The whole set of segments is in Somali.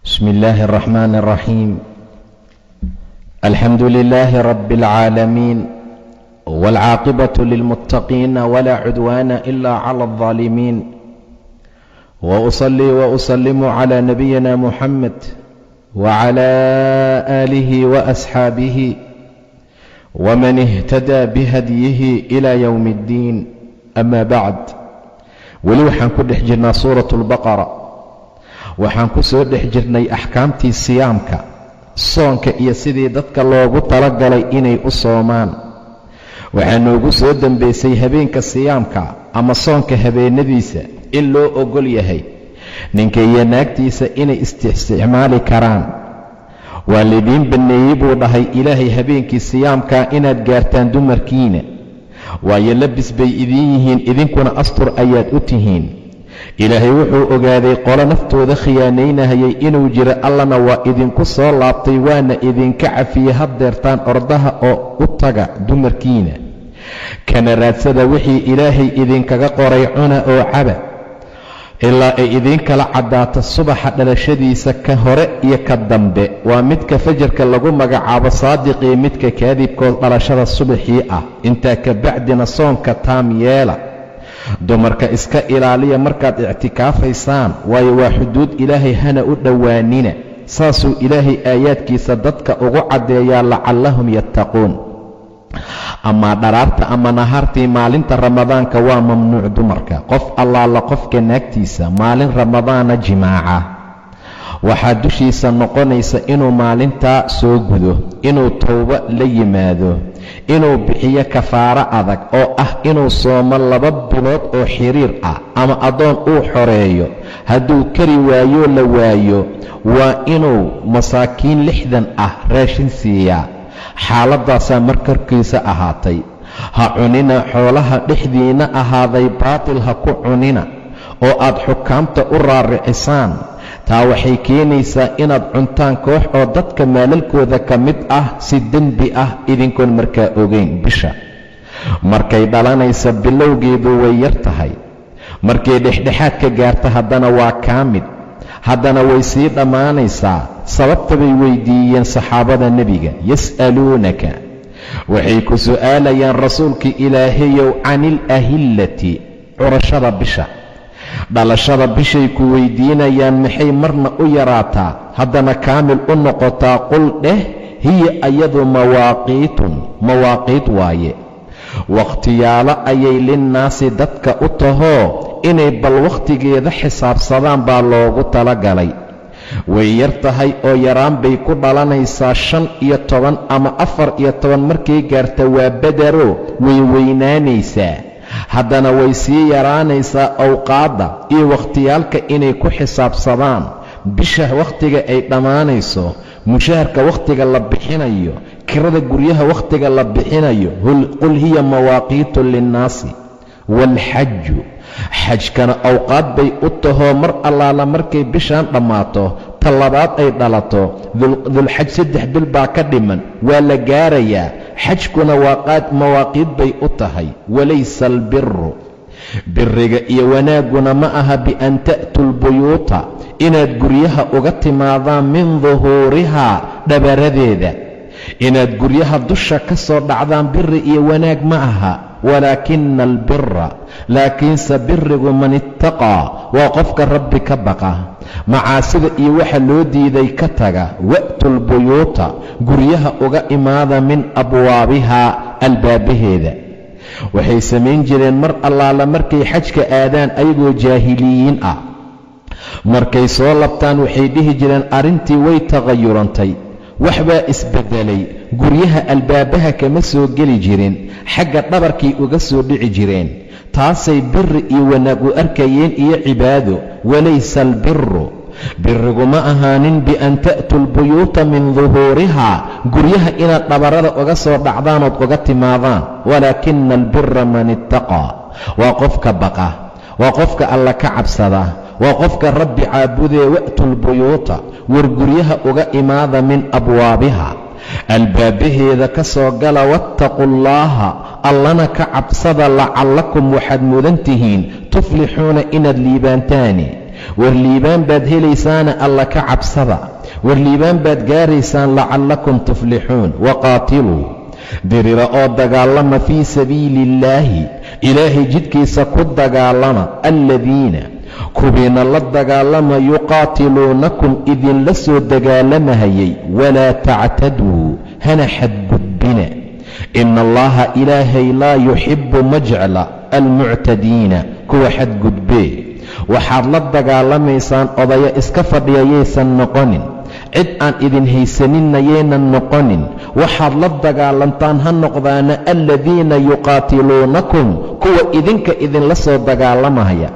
بسم الله الرحمن الرحيم. الحمد لله رب العالمين، والعاقبة للمتقين ولا عدوان إلا على الظالمين، وأصلي وأسلم على نبينا محمد وعلى آله وأصحابه ومن اهتدى بهديه إلى يوم الدين. أما بعد، weli waxaan ku dhex jirnaa suuratu albaqara. waxaan ku soo dhex jirnay axkaamtii siyaamka, soonka iyo sidii dadka loogu talagalay inay u soomaan. waxaa noogu soo dambaysay habeenka siyaamka ama soonka habeenadiisa in loo ogol yahay ninka iyo naagtiisa inay isticmaali karaan. waa lidiin banneeyey buu dhahay ilaahay habeenkii siyaamka inaad gaartaan dumarkiina, waayo labis bay idiin yihiin, idinkuna astur ayaad u tihiin. ilaahay wuxuu ogaaday qolo naftooda khiyaanaynahayay inuu jiro, allana waa idinku soo laabtay, waana idinka cafiyey. haddeertaan ordaha oo u taga dumarkiina, kana raadsada wixii ilaahay idinkaga qoray, cuna oo caba ilaa ay idinkala caddaato subaxa dhalashadiisa, ka hore iyo ka dambe. waa midka fajarka lagu magacaabo saadiqii, midka kaadibkood dhalashada subaxii ah. intaa ka bacdina soonka taam yeela. dumarka iska ilaaliya markaad ictikaafaysaan, waayo waa xuduud ilaahay, hana u dhowaanina. saasuu ilaahay aayaadkiisa dadka ugu caddeeyaa lacallahum yattaquun. amaa dharaarta ama nahaartii maalinta ramadaanka waa mamnuuc dumarka. qof allaala qofka naagtiisa maalin ramadaana jimaaca, waxaa dushiisa noqonaysa inuu maalintaa soo gudo, inuu towbo la yimaado, inuu bixiyo kafaaro adag oo ah inuu soomo 2 bilood oo xiriir ah, ama addoon uu xoreeyo. hadduu kari waayo la waayo, waa inuu masaakiin 60 ah raashin siiyaa. xaaladaasaa markarkiisa ahaatay. ha cunina xoolaha dhexdiinna ahaaday baatil, ha ku cunina oo aad xukaamta u raaricisaan. taa waxay keenaysaa inaad cuntaan koox oo dadka maalalkooda ka mid ah si dembi ah, idinkoon markaa ogeyn. bisha markay dhalanaysa bilowgeedu way yar tahay, markay dhexdhexaad ka gaarta haddana waa kaamid, haddana way sii dhammaanaysaa. sababta bay weydiiyeen saxaabada nebiga, yas'aluunaka, waxay ku su'aalayaan rasuulka ilaahayow, cani ilahillati, curashada bisha, dhalashada bishay ku weydiinayaan. maxay marna u yaraataa haddana kaamil u noqotaa? qul dheh, hiya ayadu mawaaqiit waaye, wakhtiyaalo ayay linnaasi dadka u tahoo inay bal wakhtigeeda xisaabsadaan baa loogu talagalay. way yar tahay oo yaraan bay ku dhalanaysaa. 15 ama 14 markay gaarta waa badaro, way weynaanaysaa. haddana way sii yaraanaysaa. awqaadda iyo wakhtiyaalka inay ku xisaabsadaan, bisha wakhtiga ay dhammaanayso, mushaharka wakhtiga la bixinayo, kirada guryaha wakhtiga la bixinayo. qul hiya mawaaqiitu linnaasi waalxaju, xajkana awqaad bay u tahoo mar allaala markay bishaan dhammaato, ta labaad ay dhalato. dulxaj 3 bil baa ka dhiman, waa la gaarayaa. xajkuna mawaaqiid bay u tahay. walaysa albiru, biriga iyo wanaagguna ma aha bian ta'tuu lbuyuuta, inaad guryaha uga timaadaan min duhuurihaa, dhabaradeeda. inaad guryaha dusha ka soo dhacdaan biri iyo wanaag ma aha. walaakina albira, laakiinse birigu man ittaqaa, waa qofka rabbi ka baqa, macaasida iyo waxa loo diiday ka taga. wa'tu lbuyuuta, guryaha uga imaada min abwaabihaa, albaabaheeda. waxay samayn jireen mar allaala markay xajka aadaan ayagoo jaahiliyiin ah, markay soo labtaan waxay dhihi jireen arrintii way tagayurantay, waxbaa isbeddelay. guryaha albaabaha kama soo geli jirin, xagga dhabarkay uga soo dhici jireen. taasay biri iyo wanaag u arkayeen iyo cibaado. walaysa albiru, birigu ma ahaanin bian ta'tuu lbuyuuta min duhuurihaa, guryaha inaad dhabarada uga soo dhacdaanood uga timaadaan. walaakina albira man ittaqaa, waa qofka baqa, waa qofka alla ka cabsada, waa qofka rabbi caabudee. wa'tu lbuyuuta, war guryaha uga imaada min abwaabiha, albaabaheeda ka soo gala. wattaquu llaaha, allana ka cabsada, lacallakum waxaad mudan tihiin tuflixuuna inaad liibaantaani. war liibaan baad helaysaana alla ka cabsada, war liibaan baad gaaraysaan lacallakum tuflixuun. waqaatiluu dirira oo dagaalama fii sabiili illaahi, ilaahay jidkiisa ku dagaalama, alladiina kuwiina la dagaalama yuqaatiluunakum idinla soo dagaalamahayay, walaa tactaduu hana xadgudbina, ina allaha ilaahay laa yuxibu ma jecla almuctadiina kuwa xadgudbee. waxaad la dagaalamaysaan odaya iska fadhiya yaysan noqonin, cid aan idin haysaninna yaynan noqonin. waxaad la dagaalantaan ha noqdaana alladiina yuqaatiluunakum kuwa idinka idinla soo dagaalamaya,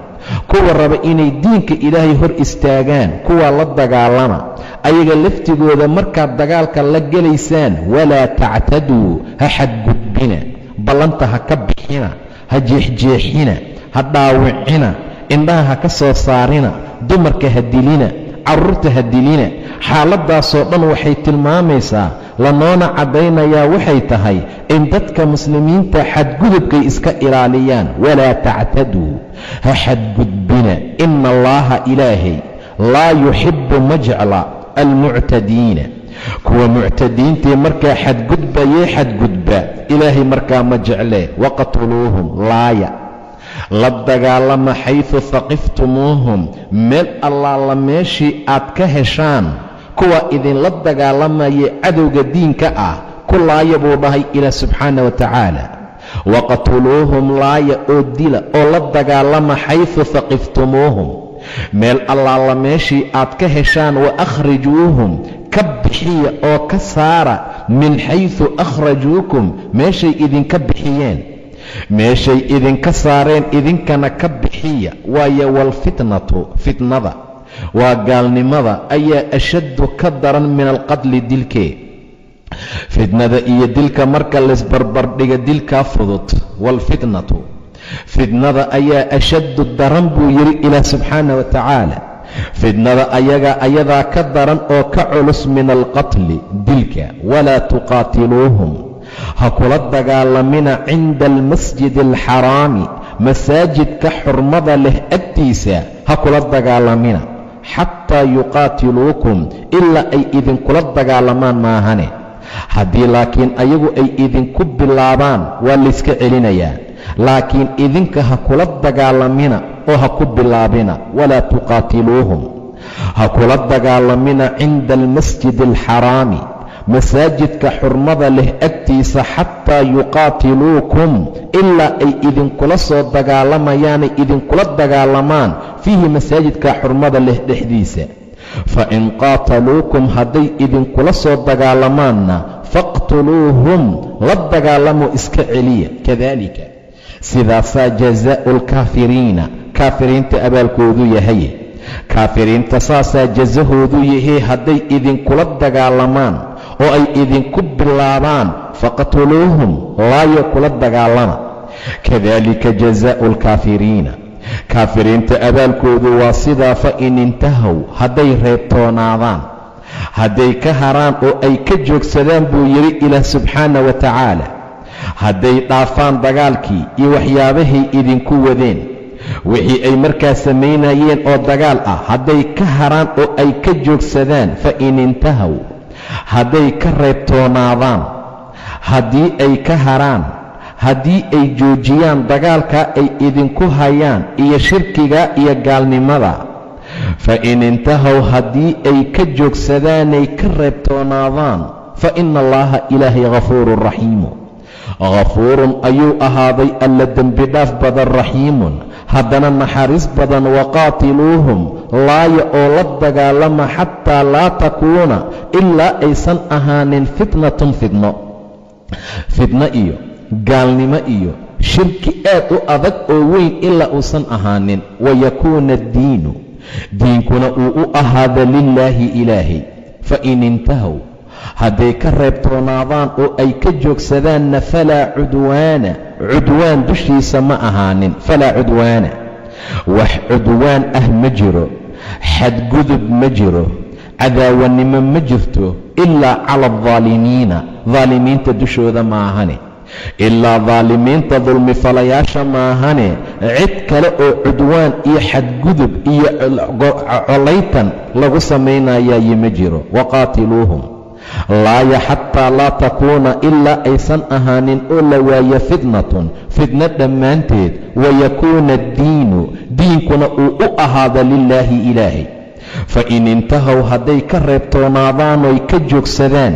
kuwa raba inay diinka ilaahay hor istaagaan, kuwaa la dagaalama. ayaga laftigooda markaad dagaalka la gelaysaan, walaa tactaduu ha xadgudbina, ballanta ha ka bixina, ha jeexjeexina, ha dhaawicina, indhaha ha ka soo saarina, dumarka ha dilina, carruurta ha dilina. xaaladdaasoo dhan waxay tilmaamaysaa, lanoona caddaynayaa waxay tahay in dadka muslimiinta xadgudubkay iska ilaaliyaan. walaa tactaduu ha xadgudbina, ina allaha ilaahay laa yuxibu ma jecla almuctadiina kuwa muctadiintii markaa xadgudbayee xadgudba, ilaahay markaa ma jeclee. waqtuluuhum laaya, la dagaalama xaysu haqiftumuuhum, meel allaala meeshii aad ka heshaan kuwa idinla dagaalamayee cadowga diinka ah ku laaya buu dhahay ilaah subxaana wa tacaala. waqtuluuhum laaya oo dila oo la dagaalama xaysu haqiftumuuhum, meel allaala meeshii aad ka heshaan. wa akhrijuuhum ka bixiya oo ka saara min xaysu akhrajuukum meeshay idinka bixiyeen, meeshay idinka saareen idinkana ka bixiya. waayo walfitnatu fitnada waa gaalnimada ayaa ashaddu ka daran min alqatli dilkee. fitnada iyo dilka marka laysbarbardhiga dilkaa fudud. walfitnatu fitnada ayaa ashaddu daran buu yidhi ilaah subxaana wa tacaala. fitnada ayadaa ka daran oo ka culus min alqatli dilka. walaa tuqaatiluuhum ha kula dagaalamina cinda almasjidi alxaraami, masaajidka xurmada leh agtiisa ha kula dagaalamina, xataa yuqaatiluukum ilaa ay idinkula dagaalamaan maahane. haddii laakiin ayagu ay idinku bilaabaan waa layska celinayaa, laakiin idinka ha kula dagaalamina oo ha ku bilaabina. walaa tuqaatiluuhum ha kula dagaalamina cinda almasjidi alxaraami, masaajidka xurmada leh agtiisa, xataa yuqaatiluukum ilaa ay idinkula soo dagaalamayaanay idinkula dagaalamaan fiihi masaajidka xurmada leh dhexdiisa. fain qaataluukum hadday idinkula soo dagaalamaanna faqtuluuhum la dagaalamo iska celiya. kadaalika sidaasaa jazaa'u lkaafiriina kaafiriinta abaalkoodu yahay. kaafiriinta saasaa jazahoodu yahay, hadday idinkula dagaalamaan oo ay idinku bilaabaan faqtuluuhum laayo kula dagaalama. kadaalika jazaa'u lkaafiriina kaafiriinta abaalkoodu waa sidaa. fain intahow hadday reebtoonaadaan, hadday ka haraan oo ay ka joogsadaan buu yidhi ilaah subxaana wa tacaala, hadday dhaafaan dagaalkii iyo waxyaabahay idinku wadeen, wixii ay markaa samaynayeen oo dagaal ah, hadday ka haraan oo ay ka joogsadaan. fain intahow hadday ka reebtoonaadaan, haddii ay ka haraan, haddii ay joojiyaan dagaalka ay idinku hayaan iyo shirkiga iyo gaalnimada. fain intahow haddii ay ka joogsadaanay ka reebtoonaadaan, fa ina allaha ilaahay ghafuurun raxiimu, ghafuurun ayuu ahaaday alla dembi dhaaf badan, raxiimun haddana naxariis badan. waqaatiluuhum laaya oo la dagaalama xataa laa takuuna ilaa aysan ahaanin fitnatun fitno iyo gaalnimo iyo shirki aad u adag oo weyn ilaa uusan ahaanin. wayakuuna addiinu diinkuna uu u ahaada lilaahi ilaahay. fain intahow hadday ka reebtoonaadaan oo ay ka joogsadaanna falaa cudwaan dushiisa ma ahaanin. falaa cudwaana wax cudwaan ah ma jiro, xadgudub ma jiro, cadaawanimo ma jirto ilaa cala aldaalimiina daalimiinta dushooda ma ahane. ilaa daalimiinta dulmifalayaasha maahane cid kale oo cudwaan iyo xadgudub iyo colaytan lagu samaynayayi ma jiro. waqaatiluuhum laaya xataa laa takuuna ilaa aysan ahaanin oo la waayo fitnatun fitno dhammaanteed, wayakuuna addiinu diinkuna uu u ahaado lilaahi ilaahay. fain intahow hadday ka reebtoonaadaan oy ka joogsadaan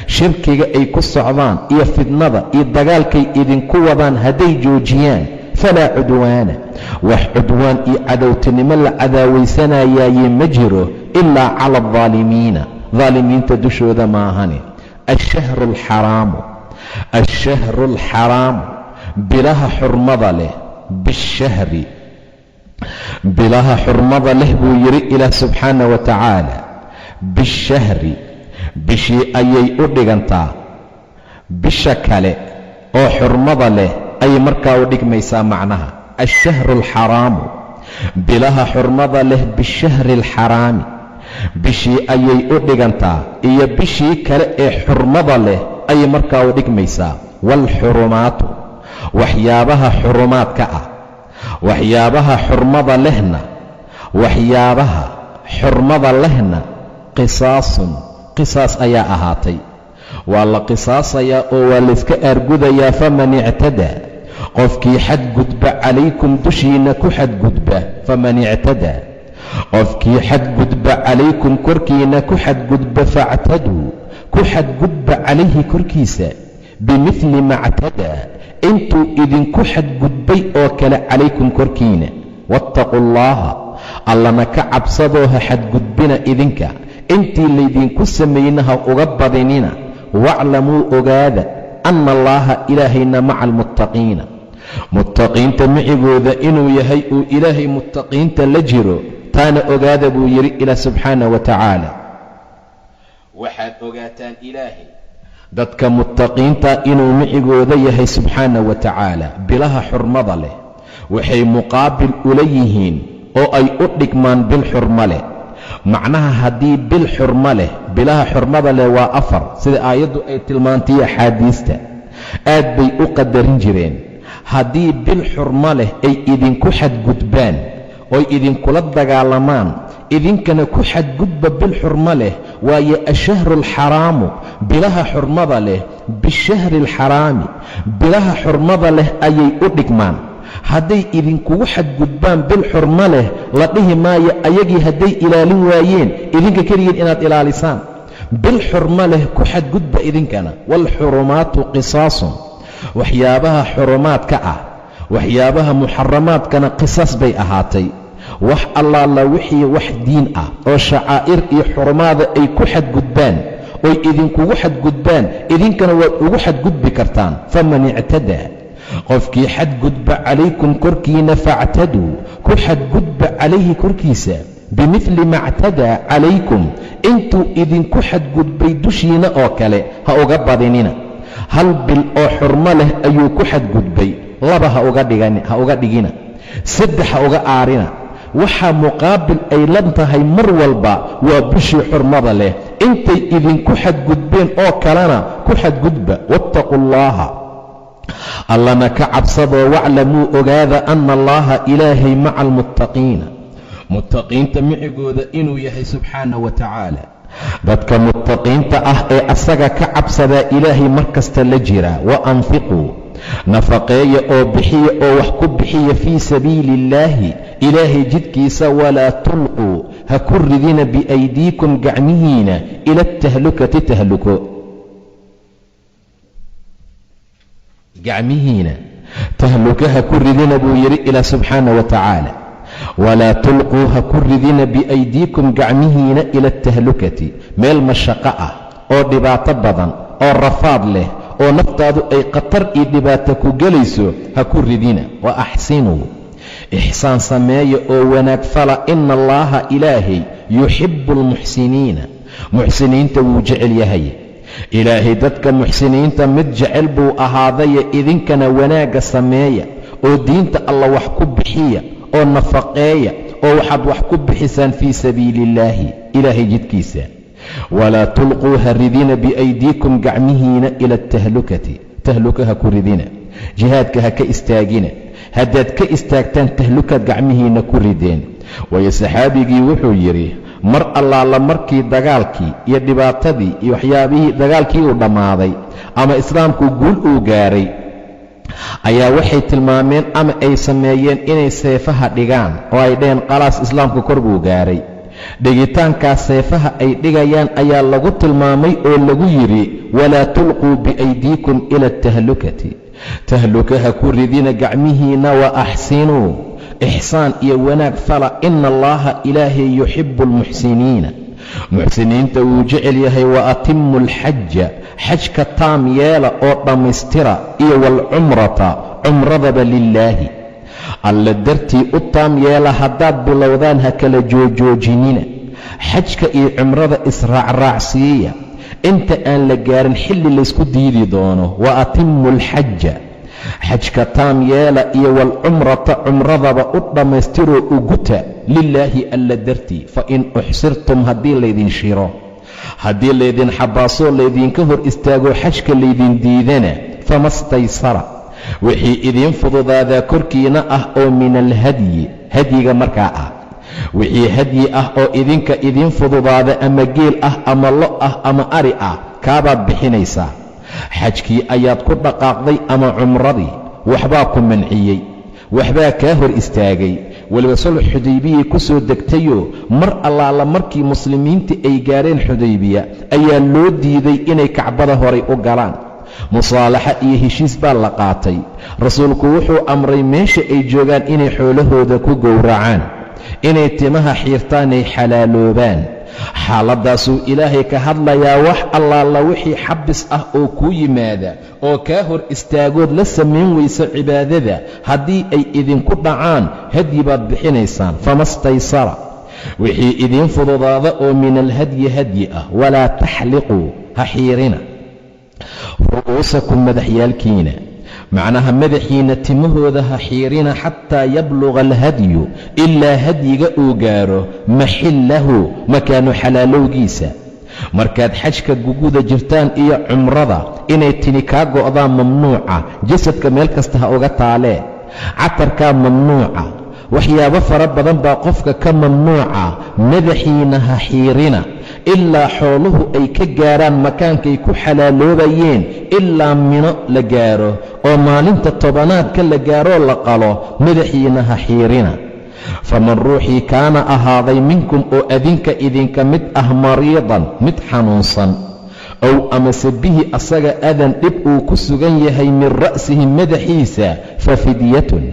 shirkiga ay ku socdaan iyo fitnada iyo dagaalkay idinku wadaan hadday joojiyaan, falaa cudwaana wax cudwaan iyo cadowtinimo la cadaawaysanayaaye ma jiro ilaa cala aldaalimiina daalimiinta dushooda maahane. ashahru alxaraamu bilaha xurmada leh bishahri bilaha xurmada leh buu yidhi ilaah subxaana wa tacaala. bishahri bishii ayay u dhigantaa, bisha kale oo xurmada leh ayay markaa u dhigmaysaa macnaha. ashahru alxaraamu bilaha xurmada leh bishahri alxaraami bishii ayay u dhigantaa iyo bishii kale ee xurmada leh ayay markaa u dhigmaysaa. waalxurumaatu waxyaabaha xurumaadka ah, waxyaabaha xurmada lehna qisaasun qisaas ayaa ahaatay. waa la qisaasayaa oo waa layska aargudayaa. faman ictadaa qofkii xadgudba calaykum dushiinna ku xadgudba, faman ictadaa qofkii xadgudba calaykum korkiinna ku xadgudba, factaduu ku xadgudba calayhi korkiisa bimidli ma ctadaa intuu idinku xadgudbay oo kale calaykum korkiina. waataquu llaaha allana ka cabsadoo ha xadgudbina idinka intii laydinku sameeyna ha uga badinina. waclamuu ogaada anna allaaha ilaahayna maca almuttaqiina muttaqiinta micigooda inuu yahay uu ilaahay muttaqiinta la jiro, taana ogaada buu yidhi ilaah subxaana wa tacaala. waxaad ogaataan ilaahay dadka muttaqiinta inuu micigooda yahay subxaana wa tacaala. bilaha xurmada leh waxay muqaabil ula yihiin oo ay u dhigmaan bil xurmo leh. macnaha haddii bil xurmo leh, bilaha xurmada leh waa 4 sida aayaddu ay tilmaantay axaadiista, aad bay u qadarin jireen. haddii bil xurmo leh ay idinku xadgudbaan oy idinkula dagaalamaan, idinkana ku xadgudba bil xurmo leh, waayo ashahru alxaraamu bilaha xurmada leh bishahri alxaraami bilaha xurmada leh ayay u dhigmaan. hadday idinkugu xadgudbaan bil xurmo leh la dhihi maayo ayagii hadday ilaalin waayeen idinka keligiin inaad ilaalisaan. bil xurmo leh ku xadgudba idinkana. waalxurumaatu qisaasun waxyaabaha xurumaadka ah, waxyaabaha muxaramaadkana qisaas bay ahaatay. wax allaala wixii wax diin ah oo shacaa'ir iyo xurumaada ay ku xadgudbaan oy idinkugu xadgudbaan, idinkana waad ugu xadgudbi kartaan. faman ictadaa qofkii xadgudba calaykum korkiina factaduu ku xadgudba calayhi korkiisa bimidli ma ctadaa calaykum intuu idinku xadgudbay dushiina oo kale ha uga badinina. hal bil oo xurmo leh ayuu ku xadgudbay, 2 ha uga dhigina, 3 ha uga aarina. waxaa muqaabil ay lan tahay mar walba waa bishii xurmada leh. intay idinku xadgudbeen oo kalena ku xadgudba. waataquu llaaha allana ka cabsadoo waclamuu ogaada anna allaaha ilaahay maca almuttaqiina muttaqiinta micigooda inuu yahay subxaana wa tacaala. dadka muttaqiinta ah ee asaga ka cabsadaa ilaahay mar kasta la jira. wa anfiquu nafaqeeya oo bixiya oo wax ku bixiya fii sabiili illaahi ilaahay jidkiisa. walaa tulquu ha ku ridina biaydiikum gacmihiina ila atahlukati tahluka ha ku ridina buu yidhi ilaah subxaana wa tacaala. walaa tulquu ha ku ridina biaydiikum gacmihiina ila atahlukati meel mashaqo ah oo dhibaato badan oo rafaad leh oo naftaadu ay khatar iyo dhibaato ku gelayso ha ku ridina. wa axsinuu ixsaan sameeya oo wanaag fala. ina allaaha ilaahay yuxibbu almuxsiniina muxsiniinta wuu jecel yahay. ilaahay dadka muxsiniinta mid jecel buu ahaadaye idinkana wanaagga sameeya oo diinta alla wax ku bixiya oo nafaqeeya oo waxaad wax ku bixisaan fii sabiili illaahi ilaahay jidkiisa. walaa tulquu ha ridina biaydiikum gacmihiina ila atahlukati tahluka ha ku ridina, jihaadka ha ka istaagina. haddaad ka istaagtaan tahlukaad gacmihiinna ku rideen. waayo saxaabigii wuxuu yidhi mar allaala markii dagaalkii iyo dhibaatadii iyo waxyaabihii dagaalkii uu dhammaaday ama islaamku guul uu gaaray ayaa waxay tilmaameen ama ay sameeyeen inay seefaha dhigaan oo ay dhaheen khalaas islaamku kor buu gaaray. dhigitaankaas seefaha ay dhigayaan ayaa lagu tilmaamay oo lagu yidhi walaa tulquu biaydiikum ila atahlukati, tahluka ha ku ridina gacmihiinna wa axsinuu, ixsaan iyo wanaag fala, ina allaha ilaahay yuxibu almuxsiniina, muxsiniinta wuu jecel yahay. wa atimu alxaja, xajka taam yeela oo dhammaystira, iyo waalcumrata, cumradaba lilaahi alla dartii u taam yeela. haddaad bilowdaan ha kala joojoojinina, xajka iyo cumrada israacraacsiiya inta aan la gaarin xilli laysku diidi doono. wa atimu alxaja, xajka taam yeela, iyo waalcumrata, cumradaba u dhammaystiroo u guta lilaahi alla dartii. fa in uxsirtum, haddii laydin shiro, haddii laydin xabaasoo laydinka hor istaago xajka laydin diidana, fama staysara, wixii idiin fududaadaa korkiina ah oo min alhadyi, hadyiga markaa ah, wixii hadyi ah oo idinka idiin fududaada ama geel ah ama lo ah ama ari ah, kaabaad bixinaysaa. xajkii ayaad ku dhaqaaqday ama cumradii, waxbaa ku manciyey, waxbaa kaa hor istaagay. weliba sulx xudaybiyay ku soo degtayoo mar allaala markii muslimiinta ay gaareen xudaybiya ayaa loo diiday inay kacbada horay u galaan. musaalaxa iyo heshiis baa la qaatay. rasuulku wuxuu amray meesha ay joogaan inay xoolahooda ku gowracaan, inay timaha xiirtaanay xalaaloobaan. xaaladdaasuu ilaahay ka hadlayaa wax allaala wixii xabis ah oo kuu yimaada oo kaa hor istaagood la samayn weysa cibaadada, haddii ay idinku dhacaan hadyi baad bixinaysaan. fama staysara, wixii idiin fududaada oo min alhadyi hadyi ah. walaa taxliquu, ha xiirina ru'uusakum, madaxyaalkiina, macnaha madaxiina timahooda ha xiirina, xataa yabluga alhadyu, ilaa hadyiga uu gaaro maxillahu, makaanu xalaalowgiisa. markaad xajka guguda jirtaan iyo cumrada, inay tini kaa go'daan mamnuuca. jasadka meel kasta ha uga taalee, catarkaa mamnuuca, waxyaabo fara badan baa qofka ka mamnuuca. madaxiina ha xiirina ilaa xooluhu ay ka gaaraan makaankay ku xalaaloobayeen, ilaa mino la gaaro oo maalinta tobanaadka la gaaroo la qalo. madaxiina ha xiirina. faman ruuxii kaana ahaaday minkum oo adinka idinka mid ah mariidan, mid xanuunsan, ow amase bihi asaga adan dhib uu ku sugan yahay min ra'sihi madaxiisa, fa fidyatun,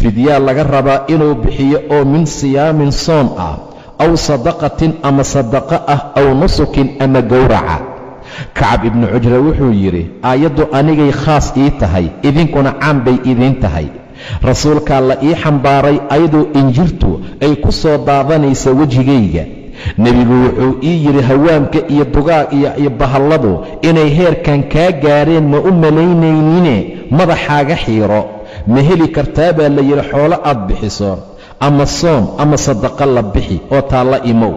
fidyaa laga rabaa inuu bixiyo oo min siyaamin soon ah, aw sadaqatin ama sadaqo ah, aw nusukin ama gowraca. kacab ibnu cujra wuxuu yidhi aayaddu anigay khaas ii tahay, idinkuna caan bay idiin tahay. rasuulkaa la ii xambaaray ayadoo injirtu ay ku soo daadanaysa wejigayga. nebigu wuxuu ii yidhi hawaamka iyo dugaag iyo bahalladu inay heerkan kaa gaareen ma u malaynayniine madaxaaga xiiro. ma heli kartaa baa la yidhi xoolo aad bixiso, ama soom ama sadaqo la bixi oo taalla imow.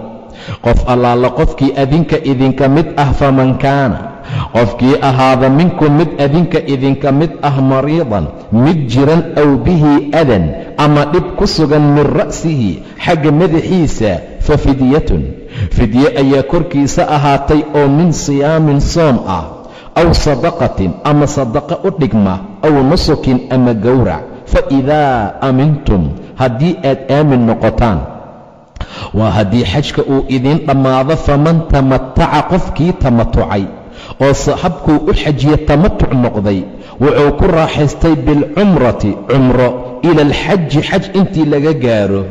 qof allaala qofkii adinka idinka mid ah, faman kaana, qofkii ahaada minkum mid adinka idinka mid ah mariidan, mid jiran, aw bihi adan, ama dhib ku sugan min ra'sihi, xagga madaxiisa, fa fidyatun, fidye ayaa korkiisa ahaatay oo min siyaamin soom ah, aw sadaqatin ama sadaqo u dhigma, aw nusukin ama gowrac. fa idaa amintum, haddii aad aamin noqotaan, waa haddii xajka uu idiin dhammaado, faman tamataca, qofkii tamatucay oo saxabkuu u xajiye tamatuc noqday, wuxuu ku raaxaystay bilcumrati, cumro, ila alxaji, xaj intii laga gaaro.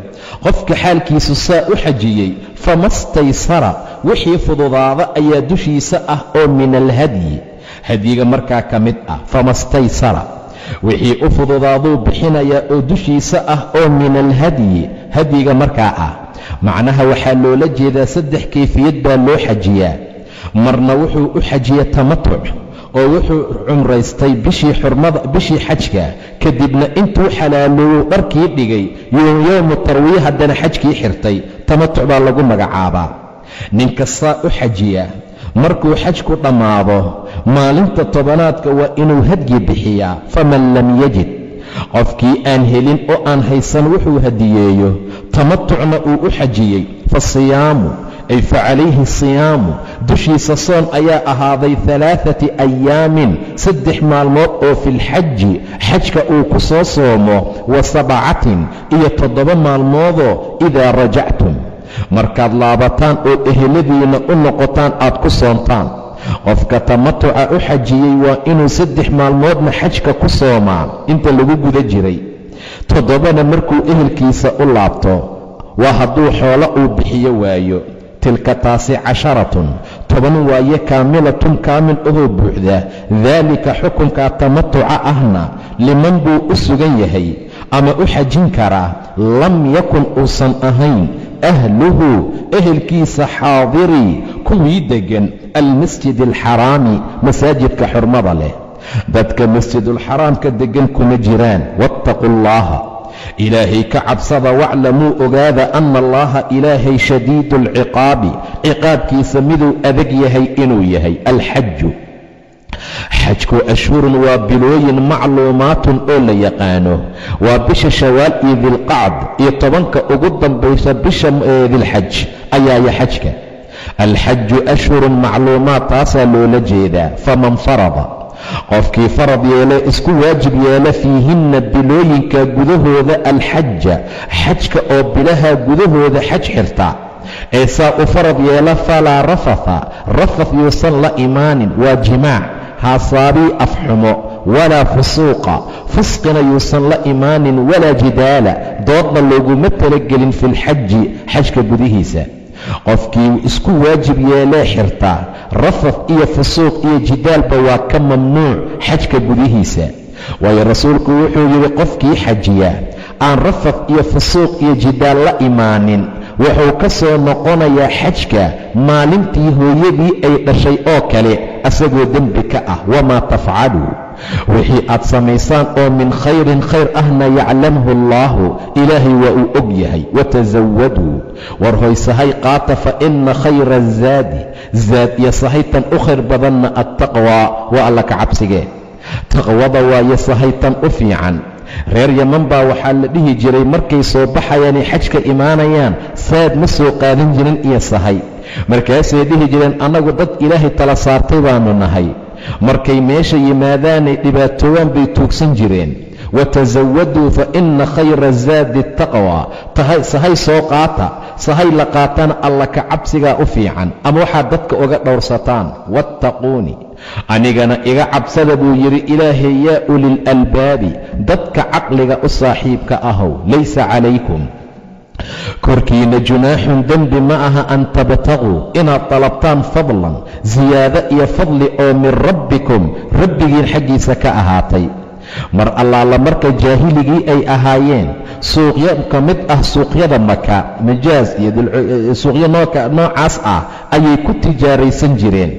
qofka xaalkiisu saa u xajiyey, fama staysara, wixii fududaada ayaa dushiisa ah oo min alhadyi, hadyiga markaa ka mid ah. fama staysara, wixii u fududaaduu bixinayaa oo dushiisa ah oo min alhadyi, hadyiga markaa ah. macnaha waxaa loola jeedaa 3 kayfiyad baa loo xajiyaa. marna wuxuu u xajiya tamatuc oo wuxuu cumraystay bishii xajka, kadibna intuu xalaaloobow dharkii dhigay yowmu tarwiya, haddana xajkii xirtay. tamatuc baa lagu magacaabaa. ninka saa u xajiya markuu xajku dhammaado maalinta tobanaadka waa inuu hadyi bixiyaa. faman lam yajid, qofkii aan helin oo aan haysan wuxuu hadiyeeyo, tamatucna uu u xajiyey, fasiyaamu ay facalayhi siyaamu, dushiisa soon ayaa ahaaday 3 ayaamin 3 maalmood oo filxaji, xajka uu ku soo soomo, wa 7 iyo 7 maalmoodoo idaa rajactum, markaad laabataan ood eheladiinna u noqotaan aad ku soontaan. qofka tamatuca u xajiyey waa inuu 3 maalmoodna xajka ku soomaa inta lagu guda jiray, 7na markuu ehelkiisa u laabto. waa hadduu xoolo uu bixiyo waayo. tilka taasi 10 waaye kaamilatun kaamil ahoo buuxda. daalika xukunkaa tamatuca ahna liman buu u sugan yahay ama u xajin karaa lam yakun uusan ahayn ahluhu ehelkiisa xaadirii kuwii deggan almasjid alxaraami, masaajidka xurmada leh. dadka masjidulxaraamka deggan kuma jiraan. wattaquu llaaha, ilaahay ka cabsada, waclamuu ogaada ana allaha ilaahay shadiidu alciqaabi, ciqaabkiisa miduu adag yahay inuu yahay. alxaju, xajku ashhurun waa bilooyin macluumaatun oo la yaqaano. waa bisha shawaal iyo dilqacd iyo 10ka ugu dambaysa bisha dilxaj ayaaya xajka. alxaju ashhurun macluumaat, taasaa loola jeedaa. faman farada, qofkii farad yeele isku waajib yeela fiihinna bilooyinka gudahooda alxaja, xajka oo bilaha gudahooda xaj xirta, ee saa u farad yeela falaa rafatha, rafath yuusan la imaanin, waa jimaac, haasaabii afxumo, walaa fusuuqa, fusqina yuusan la imaanin, walaa jidaala, doodna looguma talagelin filxaji, xajka gudihiisa. qofkii isku waajib yeelee xirtaa rafath iyo fusuuq iyo jidaalba waa ka mamnuuc xajka gudihiisa. waayo rasuulku wuxuu yidhi qofkii xajiya aan rafath iyo fusuuq iyo jidaal la imaanin wuxuu ka soo noqonayaa xajka maalintii hooyadii ay dhashay oo kale asagoo dembi ka ah. wamaa tafcaluu, wixii aad samaysaan oo min khayrin khayr ahna yaclamhu allaahu, ilaahay waa uu og yahay. watasawaduu, war hoy sahay qaata, fa ina khayra azaadi, zaad iyo sahaytan u khayr badanna attaqwaa, waa alla ka cabsigee. taqwada waayo sahaytan u fiican. reer yaman baa waxaa la dhihi jiray markay soo baxayaanay xajka imaanayaan saad ma soo qaadan jirin iyo sahay. markaasay dhihi jireen annagu dad ilaahay tala saartay baanu nahay. markay meesha yimaadaanay dhibaatoowaan bay tuugsan jireen. watasawaduu fa ina khayra zaadi taqwa, sahay soo qaata, sahay la qaatana alla ka cabsigaa u fiican, ama waxaad dadka uga dhowrsataan. wattaquuni, anigana iga cabsada buu yidhi ilaahay, yaa ulil albaabi, dadka caqliga u saaxiibka ahow. laysa calaykum, korkiina junaaxun dembi ma aha an tabtaguu, inaad dalabtaan fadlan, ziyaado iyo fadli oo min rabbikum, rabbigiin xaggiisa ka ahaatay. mar allaala marka jaahiligii ay ahaayeen suuqyo ka mid ah suuqyada maka, majaaz iyo suuqyo noocaas ah ayay ku tijaaraysan jireen.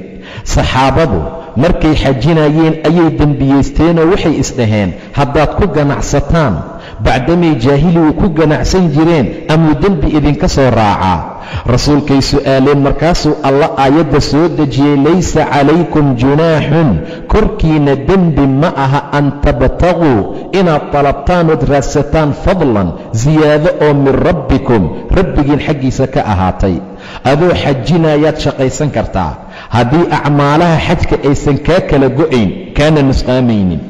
saxaabadu markay xajinayeen ayay dembiyeysteenoo waxay isdhaheen haddaad ku ganacsataan bacdamay jaahiligu ku ganacsan jireen amuu dembi idinka soo raacaa. rasuulkay su'aaleen, markaasuu alla aayadda soo dejiyey, laysa calaykum junaaxun, korkiina dembi ma aha an tabtaguu, inaad dalabtaanood raadsataan fadlan, ziyaado oo min rabbikum, rabbigiin xaggiisa ka ahaatay. adoo xajinayaad shaqaysan kartaa haddii acmaalaha xajka aysan kaa kala go'ayn, kaana nusqaamaynin.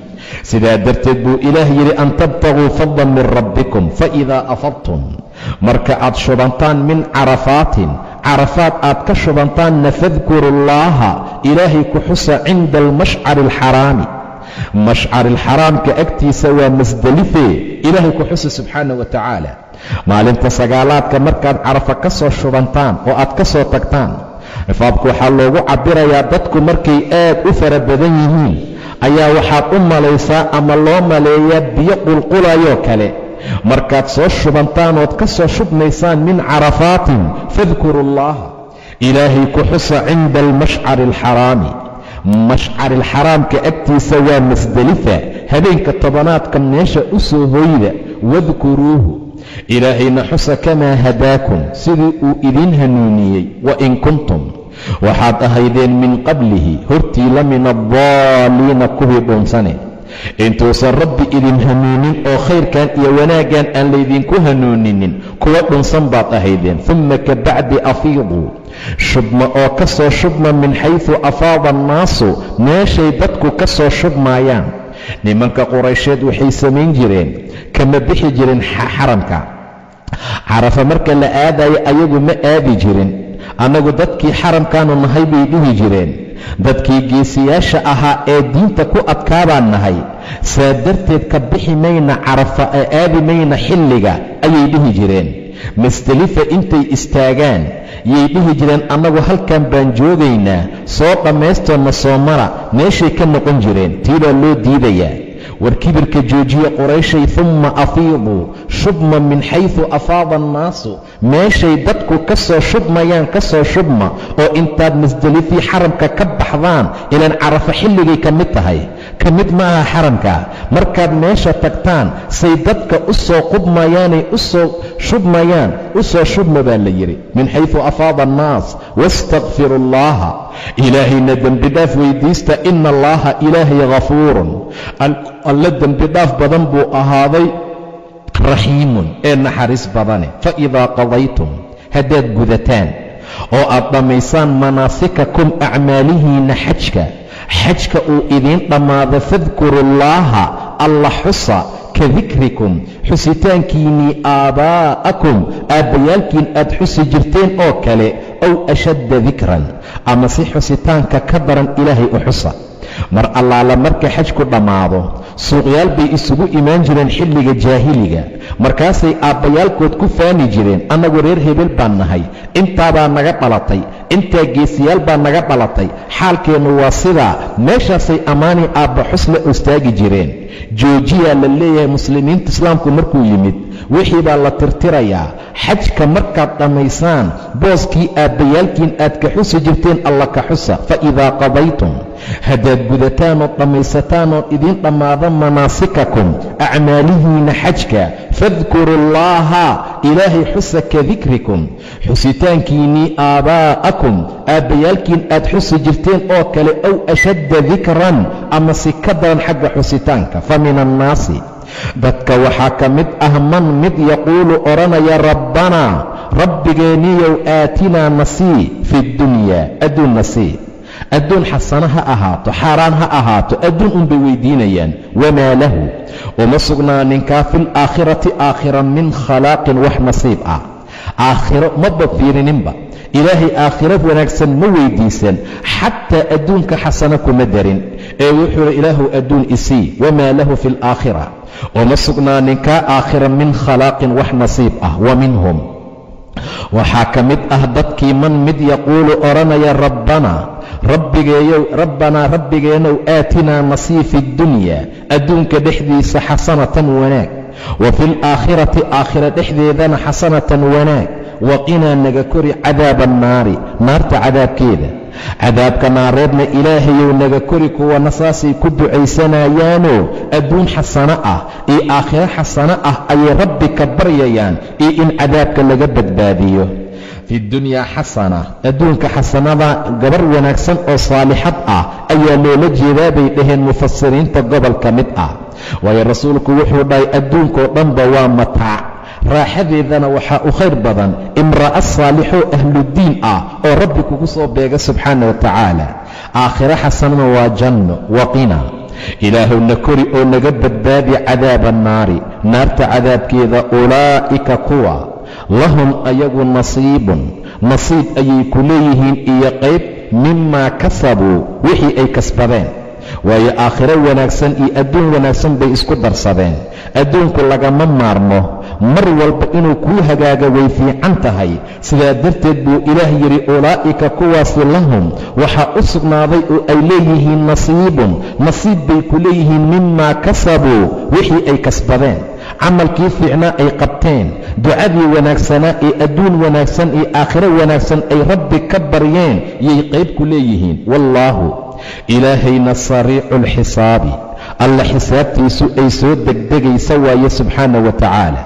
sidaa darteed buu ilaah yidhi an tabtaguu fadlan min rabbikum, faidaa afadtum, marka aad shubantaan min carafaatin, carafaad aad ka shubantaanna fadkuru llaaha, ilaahay ku xusa cinda almashcari alxaraami, mashcari alxaraamka agtiisa waa masdelife, ilaahay ku xusa subxaana wa tacaala. maalinta sagaalaadka markaad carafa ka soo shubantaan oo aad ka soo tagtaan, cifaabku waxaa loogu cabirayaa dadku markay aad u fara badan yihiin ayaa waxaad u malaysaa ama loo maleeyaa biyo qulqulayoo kale. markaad soo shubantaan ood ka soo shubmaysaan min carafaatin, fadkuru llaaha, ilaahay ku xusa cinda almashcari alxaraami, mashcari alxaraamka agtiisa waa masdelifa, habeenka tobanaadka meesha u soo hoyda. wadkuruuhu, ilaahayna xusa kamaa hadaakum, sidii uu idin hanuuniyey. wain kuntum, waxaad ahaydeen min qablihi hortii la min addaaliina kuwii dhunsane intuusan rabbi idin hanuunin oo khayrkan iyo wanaaggan aan laydinku hanuuninin kuwa dhunsan baad ahaydeen. uma ka bacdi afiiduu shubma oo ka soo shubma min xaysu afaada annaasu meeshay dadku ka soo shubmaayaan. nimanka quraysheed waxay samayn jireen kama bixi jirin xaramka carafa marka la aadayo ayagu ma aadi jirin. annagu dadkii xaramkaanu nahay bay dhihi jireen. dadkii geesiyaasha ahaa ee diinta ku adkaabaan nahay, saa darteed ka bixi mayna carafa ee aadi mayna xilliga ayay dhihi jireen. musdelifa intay istaagaan yay dhihi jireen annagu halkan baan joogaynaa, soo dhammaystoonna soo mara. meeshay ka noqon jireen. tii baa loo diidayaa. war kibirka joojiya qurayshay. uma afiiduu shubma min xaysu afaada annaasu meeshay dadku ka soo shubmayaan ka soo shubma oo intaad musdelifii xaramka ka baxdaan. ilaan carafa xilligay ka mid tahay, ka mid ma aha xaramka. markaad meesha tagtaan say dadka u soo qubmayaanay u soo shubmayaan u soo shubma baa la yidhi. min xaysu afaada annaas wastakfiru allaha ilaahayna dembi dhaaf weydiista. ina allaha ilaahay ghafuurun alla dembi dhaaf badan buu ahaaday, raxiimun ee naxariis badane. faidaa qadaytum haddaad gudataan oo aad dhammaysaan manaasikakum acmaalihiinna xajka uu idiin dhammaado fadkuru llaaha alla xusa ka dikrikum xusitaankiinnii aabaa'akum aabbayaalkiin aad xusi jirteen oo kale, ow ashadda dikran ama si xusitaanka ka daran ilaahay u xusa. mar allaala marka xajku dhammaado suuqyaal bay isugu imaan jireen xilliga jaahiliga. markaasay aabbayaalkood ku faani jireen annagu reer hebel baan nahay, intaabaa naga dhalatay, intaa geesiyaal baa naga dhalatay, xaalkeennu waa sidaa. meeshaasay ammaanii aabba xus la istaagi jireen. joojiyaa la leeyahay muslimiinta islaamku markuu yimid wixii baa la tirtirayaa. xajka markaad dhammaysaan booskii aabbayaalkiin aad ka xusi jirteen alla ka xusa. faidaa qadaytum haddaad gudataan ood dhammaysataan ood idiin dhammaado manaasikakum acmaalihiinna xajka fadkuru llaaha ilaahay xusa ka dikrikum xusitaankiinnii aabaa'akum aabbayaalkiin aad xusi jirteen oo kale, ow ashadda dikran ama si ka daran xagga xusitaanka. fa min annaasi dadka waxaa ka mid ah man mid yaquulu odhanaya rabbanaa rabbigeenniyow aatinaa nasii fi ddunyaa adduun nasii. adduun xasano ha ahaato xaaraan ha ahaato adduun unbay weydiinayaan. wamaa lahu uma sugnaaninkaa fi laakhirati aakhira min khalaaqin wax nasiib ah. aakhiro maba fiirininba, ilaahay aakhiro wanaagsan ma weydiisan, xataa adduunka xasano kuma darin ee wuxuu hi ilaahu adduun isii. wamaa lahu fi laakhira uma sugnaaninkaa aakhira min khalaaqin wax nasiib ah. wa minhum waxaa ka mid ah dadkii man mid yaquulu odhanaya rabbanaa rabbigeenow aatinaa nasii fi ddunyaa adduunka dhexdiisa xasanatan wanaag, wa fi laakhirati aakhira dhexdeedana xasanatan wanaag, waqinaa naga kori cadaaba annaari naarta cadaabkeeda. cadaabka naareedna ilaahayow naga kori. kuwana saasay ku ducaysanayaanoo adduun xasano ah iyo aakhiro xasano ah ayay rabbi ka baryayaan iyo in cadaabka laga badbaadiyo. fi dunyaa xasana adduunka xasanada gabar wanaagsan oo saalixad ah ayaa loola jeedaa bay dhaheen mufasiriinta gobol ka mid ah. waayo rasuulku wuxuu dhahay adduunkoo dhanba waa mataac, raaxadeedana waxaa u khayr badan imra'a saalixoo ahluddiin ah oo rabbi kugu soo beega subxaana wa tacaala. aakhiro xasanana waa janno. waqina ilaahowna kori oo naga badbaadi cadaaba annaari naarta cadaabkeeda. ulaa'ika kuwa lahum ayagu nasiibun nasiib ayay ku leeyihiin iyo qayb mimaa kasabuu wixii ay kasbadeen. waayo aakhiro wanaagsan iyo adduun wanaagsan bay isku darsadeen. adduunku lagama maarmo, mar walba inuu kuu hagaaga way fiican tahay. sidaa darteed buu ilaah yidhi ulaa'ika kuwaasi lahum waxaa u sugnaaday oo ay leeyihiin nasiibun nasiib bay ku leeyihiin mimaa kasabuu wixii ay kasbadeen. camalkii fiicnaa ay qabteen, ducadii wanaagsanaa ee adduun wanaagsan iyo aakhiro wanaagsan ay rabbi ka baryeen yay qayb ku leeyihiin. wallaahu ilaahayna sariicu lxisaabi alla xisaabtiisu ay soo degdegaysa waaye subxaana wa tacaala.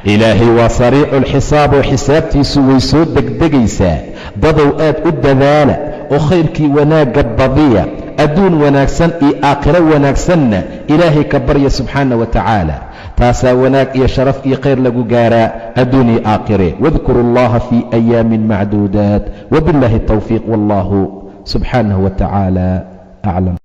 ilaahay waa sariicu alxisaab oo xisaabtiisu way soo degdegaysaa. dadow aad u dadaala oo khayrkii wanaagga badiya, adduun wanaagsan iyo aakhiro wanaagsanna ilaahay ka barya subxaana wa tacaala. taasaa wanaag iyo sharaf iyo khayr lagu gaaraa adduun iyo aakhire. wadkuru allaha fii ayaamin macduudaat. wabiاllahi الtawfiiq, wallahu subxaanahu wa tacaala aclam.